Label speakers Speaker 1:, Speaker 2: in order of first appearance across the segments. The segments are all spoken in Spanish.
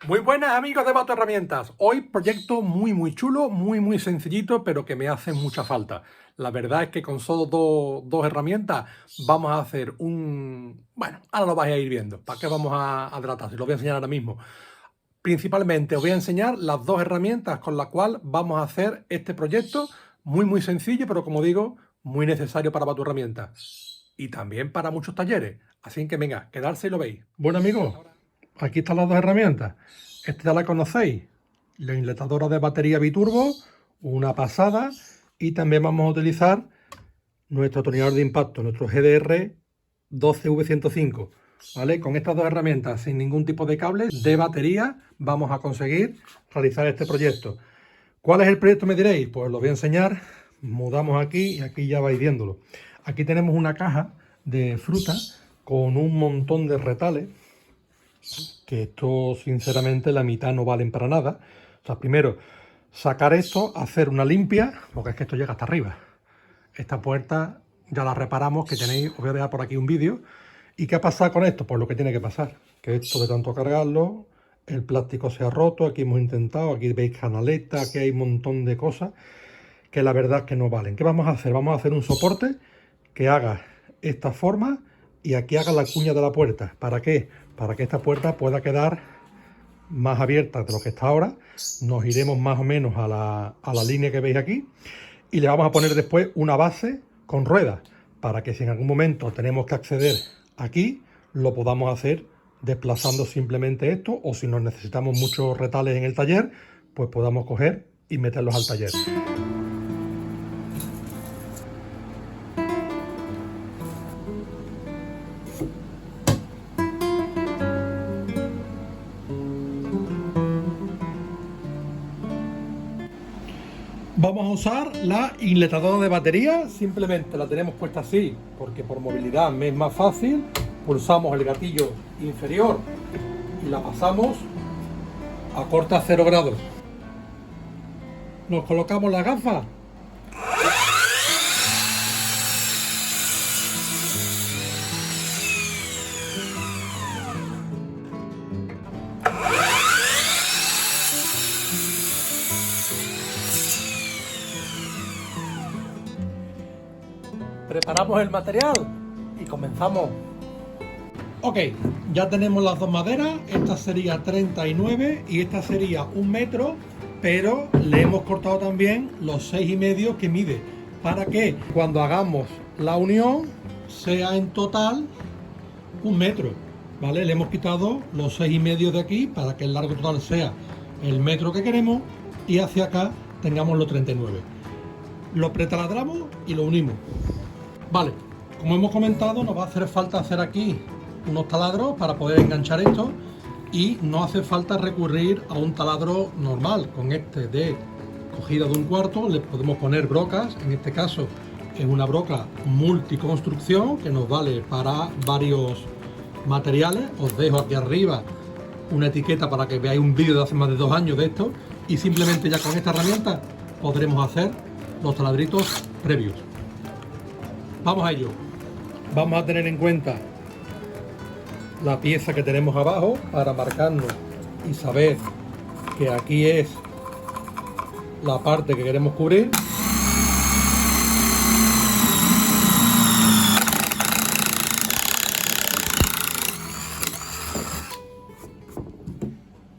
Speaker 1: Muy buenas amigos de Bato Herramientas. Hoy proyecto muy chulo, muy sencillito, pero que me hace mucha falta. La verdad es que con solo dos herramientas vamos a hacer un... Bueno, ahora lo vais a ir viendo. ¿Para qué vamos a tratar? Si lo voy a enseñar ahora mismo. Principalmente os voy a enseñar las dos herramientas con las cuales vamos a hacer este proyecto. Muy sencillo, pero como digo, muy necesario para Bato Herramientas. Y también para muchos talleres. Así que venga, quedarse y lo veis. Bueno amigos, aquí están las dos herramientas. Esta ya la conocéis, la inletadora de batería biturbo, una pasada, y también vamos a utilizar nuestro atornillador de impacto, nuestro GDR 12V105. ¿Vale? Con estas dos herramientas, sin ningún tipo de cable de batería, vamos a conseguir realizar este proyecto. ¿Cuál es el proyecto, me diréis? Pues lo voy a enseñar. Mudamos aquí y aquí ya vais viéndolo. Aquí tenemos una caja de fruta con un montón de retales, que esto sinceramente la mitad no valen para nada. O sea, primero sacar esto, hacer una limpia, porque es que esto llega hasta arriba. Esta puerta ya la reparamos, que tenéis, os voy a dejar por aquí un vídeo. ¿Y qué ha pasado con esto? Pues lo que tiene que pasar, que esto de tanto cargarlo, el plástico se ha roto, aquí hemos intentado, aquí veis canaleta, aquí hay un montón de cosas que la verdad es que no valen. ¿Qué vamos a hacer? Vamos a hacer un soporte que haga esta forma y aquí haga la cuña de la puerta. ¿Para qué? Para que esta puerta pueda quedar más abierta de lo que está ahora. Nos iremos más o menos a la línea que veis aquí y le vamos a poner después una base con ruedas para que si en algún momento tenemos que acceder aquí, lo podamos hacer desplazando simplemente esto, o si nos necesitamos muchos retales en el taller, pues podamos coger y meterlos al taller. Vamos a usar la inletadora de batería, simplemente la tenemos puesta así porque por movilidad me es más fácil. Pulsamos el gatillo inferior y la pasamos a corta 0 grados. Nos colocamos las gafas. Preparamos el material y comenzamos. Ok, ya tenemos las dos maderas. Esta sería 39 y esta sería 1 metro, pero le hemos cortado también los 6,5 que mide, para que cuando hagamos la unión sea en total 1 metro, ¿vale? Le hemos quitado los 6,5 de aquí para que el largo total sea el metro que queremos y hacia acá tengamos los 39. Lo pretaladramos y lo unimos. Vale, como hemos comentado, nos va a hacer falta hacer aquí unos taladros para poder enganchar esto, y no hace falta recurrir a un taladro normal. Con este de cogida de 1/4 le podemos poner brocas. En este caso es una broca multiconstrucción que nos vale para varios materiales. Os dejo aquí arriba una etiqueta para que veáis un vídeo de hace más de 2 años de esto, y simplemente ya con esta herramienta podremos hacer los taladritos previos. Vamos a ello. Vamos a tener en cuenta la pieza que tenemos abajo para marcarnos y saber que aquí es la parte que queremos cubrir.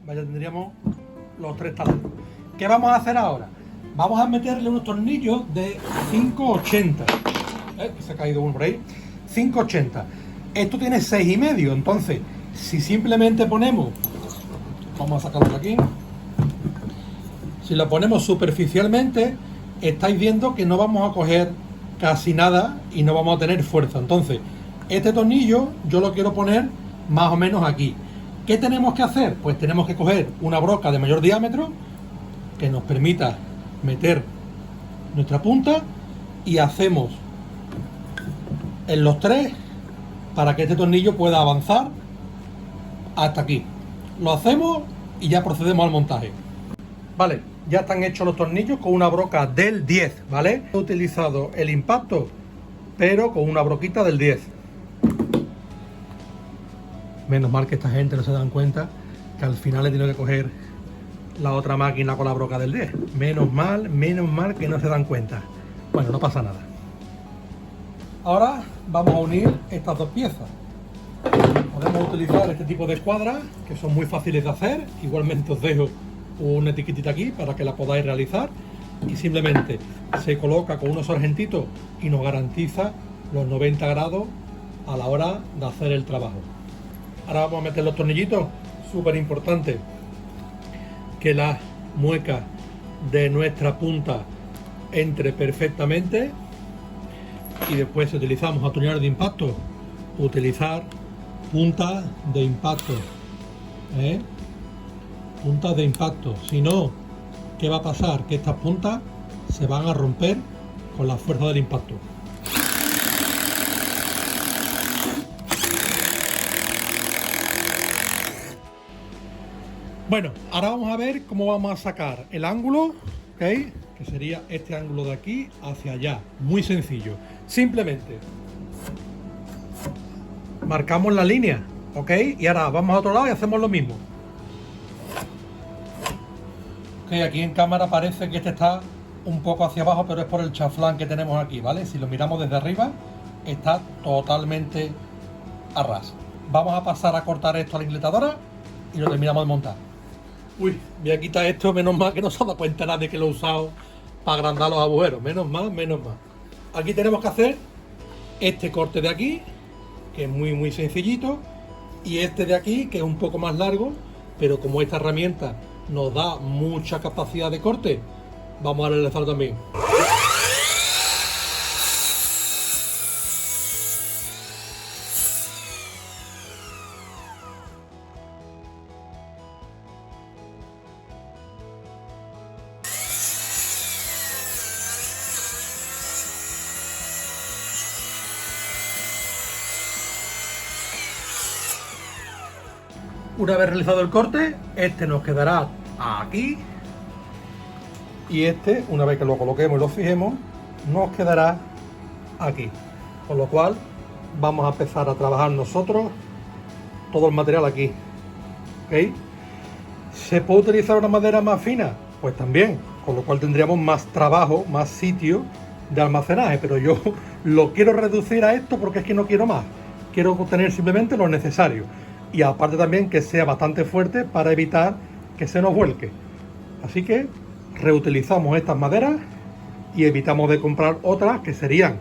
Speaker 1: Vaya, tendríamos los 3 taladros. ¿Qué vamos a hacer ahora? Vamos a meterle unos tornillos de 5,80. Que se ha caído uno por ahí. 5,80. Esto tiene 6,5. Entonces, si simplemente ponemos, vamos a sacarlo de aquí. Si lo ponemos superficialmente, estáis viendo que no vamos a coger casi nada y no vamos a tener fuerza. Entonces, este tornillo yo lo quiero poner más o menos aquí. ¿Qué tenemos que hacer? Pues tenemos que coger una broca de mayor diámetro que nos permita meter nuestra punta, y hacemos en los 3 para que este tornillo pueda avanzar hasta aquí. Lo hacemos y ya procedemos al montaje. Vale, ya están hechos los tornillos con una broca del 10, ¿vale? He utilizado el impacto, pero con una broquita del 10. Menos mal que esta gente no se dan cuenta que al final he tenido que coger la otra máquina con la broca del 10. Menos mal que no se dan cuenta. Bueno, no pasa nada. Ahora vamos a unir estas dos piezas. Podemos utilizar este tipo de escuadras que son muy fáciles de hacer. Igualmente os dejo una etiquetita aquí para que la podáis realizar. Y simplemente se coloca con unos sargentitos y nos garantiza los 90 grados a la hora de hacer el trabajo. Ahora vamos a meter los tornillitos. Súper importante que las muecas de nuestra punta entre perfectamente. Y después, si utilizamos atornilladores de impacto, utilizar puntas de impacto, puntas de impacto. Si no, ¿qué va a pasar? Que estas puntas se van a romper con la fuerza del impacto. Bueno, ahora vamos a ver cómo vamos a sacar el ángulo, ¿ok? Que sería este ángulo de aquí hacia allá. Muy sencillo. Simplemente marcamos la línea, ¿ok? Y ahora vamos a otro lado y hacemos lo mismo. Ok, aquí en cámara parece que este está un poco hacia abajo, pero es por el chaflán que tenemos aquí, ¿vale? Si lo miramos desde arriba, está totalmente a ras. Vamos a pasar a cortar esto a la ingletadora y lo terminamos de montar. Uy, voy a quitar esto, menos mal que no se ha dado cuenta nadie que lo he usado para agrandar los agujeros. Menos mal, menos mal. Aquí tenemos que hacer este corte de aquí, que es muy sencillito, y este de aquí, que es un poco más largo, pero como esta herramienta nos da mucha capacidad de corte, vamos a realizarlo también. Una vez realizado el corte, este nos quedará aquí y este, una vez que lo coloquemos y lo fijemos, nos quedará aquí. Con lo cual vamos a empezar a trabajar nosotros todo el material aquí. ¿Ok? ¿Se puede utilizar una madera más fina? Pues también, con lo cual tendríamos más trabajo, más sitio de almacenaje, pero yo lo quiero reducir a esto porque es que no quiero más. Quiero obtener simplemente lo necesario. Y aparte también que sea bastante fuerte para evitar que se nos vuelque. Así que reutilizamos estas maderas y evitamos de comprar otras que serían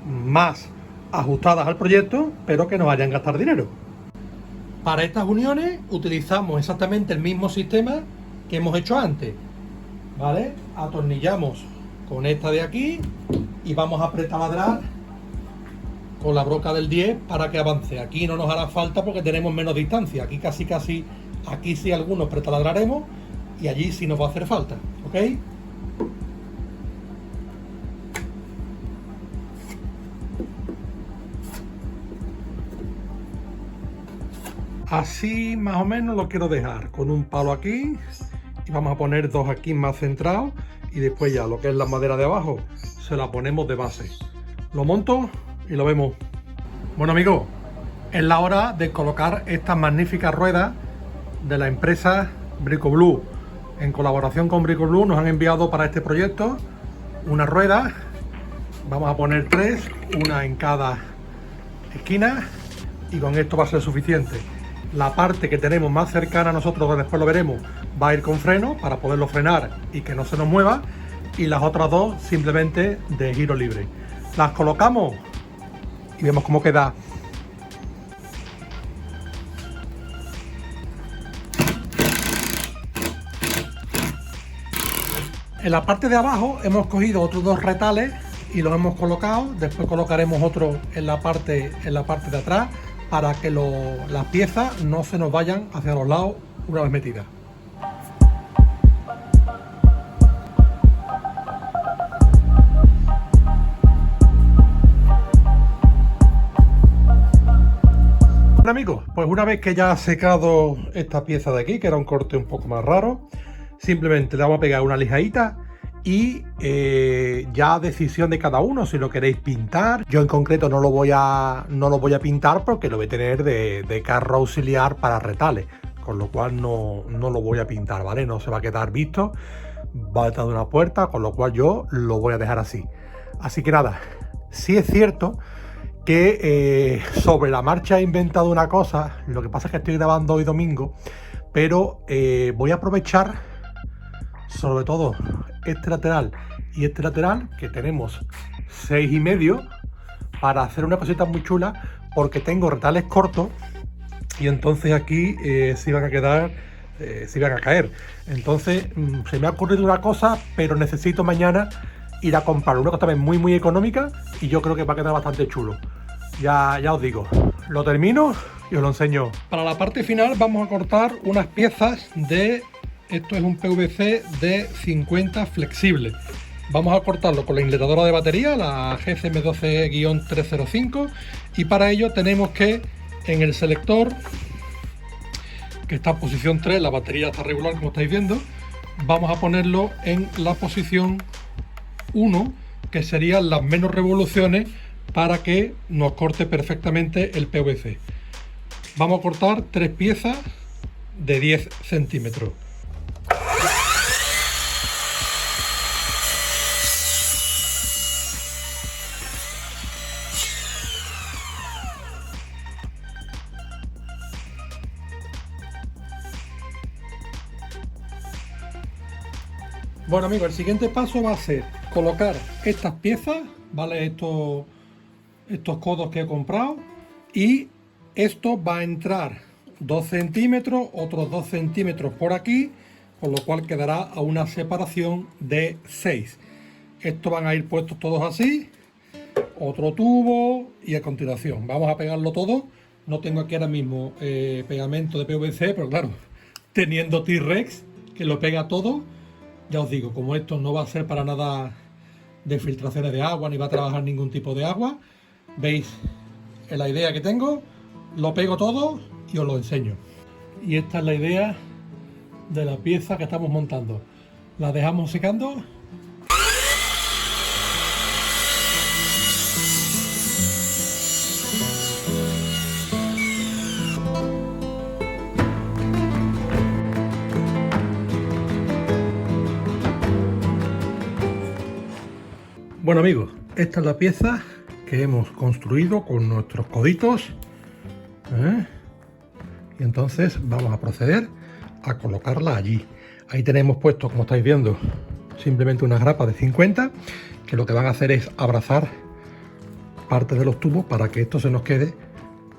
Speaker 1: más ajustadas al proyecto, pero que nos harían gastar dinero. Para estas uniones utilizamos exactamente el mismo sistema que hemos hecho antes, ¿vale? Atornillamos con esta de aquí y vamos a pretaladrar con la broca del 10 para que avance. Aquí no nos hará falta porque tenemos menos distancia. Aquí casi, aquí sí algunos pretaladraremos y allí sí nos va a hacer falta, ¿ok? Así más o menos lo quiero dejar, con un palo aquí y vamos a poner dos aquí más centrados y después ya lo que es la madera de abajo se la ponemos de base. Lo monto y lo vemos. Bueno amigos, es la hora de colocar estas magníficas ruedas de la empresa Bricoblue. En colaboración con Bricoblue nos han enviado para este proyecto unas ruedas. Vamos a poner 3, una en cada esquina y con esto va a ser suficiente. La parte que tenemos más cercana a nosotros, que después lo veremos, va a ir con freno para poderlo frenar y que no se nos mueva, y las otras dos simplemente de giro libre. Las colocamos y vemos cómo queda. En la parte de abajo hemos cogido otros dos retales y los hemos colocado. Después colocaremos otro en la parte de atrás para que las piezas no se nos vayan hacia los lados una vez metidas. Bueno amigos, pues una vez que ya ha secado esta pieza de aquí, que era un corte un poco más raro, simplemente le vamos a pegar una lijadita y ya decisión de cada uno si lo queréis pintar. Yo en concreto no lo voy a pintar porque lo voy a tener de carro auxiliar para retales, con lo cual no lo voy a pintar, ¿vale? No se va a quedar visto, va detrás de una puerta, con lo cual yo lo voy a dejar así. Así que nada, sí es cierto que sobre la marcha he inventado una cosa. Lo que pasa es que estoy grabando hoy domingo, pero voy a aprovechar sobre todo este lateral y este lateral, que tenemos 6,5, para hacer una cosita muy chula, porque tengo retales cortos y entonces aquí se iban a quedar, se iban a caer. Entonces se me ha ocurrido una cosa, pero necesito mañana ir a comprar una cosa también muy económica, y yo creo que va a quedar bastante chulo. Ya os digo, lo termino y os lo enseño. Para la parte final vamos a cortar unas piezas de, esto es un PVC de 50 flexible. Vamos a cortarlo con la inletadora de batería, la GCM12-305, y para ello tenemos que, en el selector, que está en posición 3, la batería está regular como estáis viendo, vamos a ponerlo en la posición 1, que serían las menos revoluciones, para que nos corte perfectamente el PVC. Vamos a cortar 3 piezas de 10 centímetros. Bueno amigos, el siguiente paso va a ser colocar estas piezas, ¿vale? Estos codos que he comprado, y esto va a entrar 2 centímetros, otros 2 centímetros por aquí, con lo cual quedará a una separación de 6. Estos van a ir puestos todos así, otro tubo, y a continuación vamos a pegarlo todo. No tengo aquí ahora mismo pegamento de PVC, pero claro, teniendo T-Rex que lo pega todo, ya os digo, como esto no va a ser para nada de filtraciones de agua, ni va a trabajar ningún tipo de agua, veis la idea que tengo, lo pego todo y os lo enseño. Y esta es la idea de la pieza que estamos montando. La dejamos secando. Bueno amigos, esta es la pieza que hemos construido con nuestros coditos, y entonces vamos a proceder a colocarla allí. Ahí tenemos puesto, como estáis viendo, simplemente unas grapas de 50, que lo que van a hacer es abrazar parte de los tubos para que esto se nos quede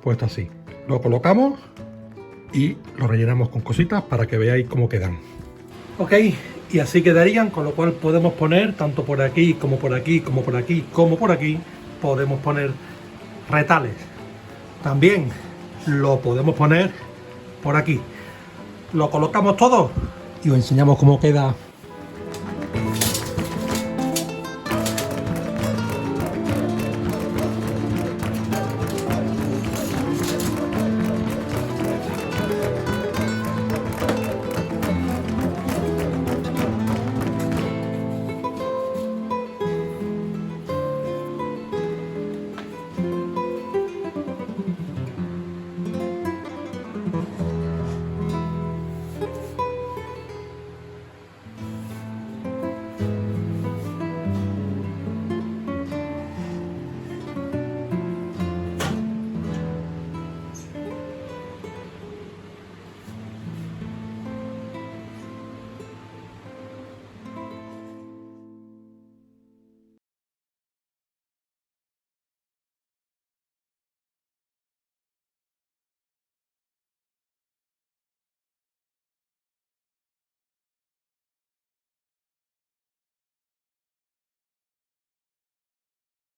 Speaker 1: puesto así. Lo colocamos y lo rellenamos con cositas para que veáis cómo quedan. Ok, y así quedarían, con lo cual podemos poner tanto por aquí como por aquí, como por aquí, como por aquí, podemos poner retales. También lo podemos poner por aquí. Lo colocamos todo y os enseñamos cómo queda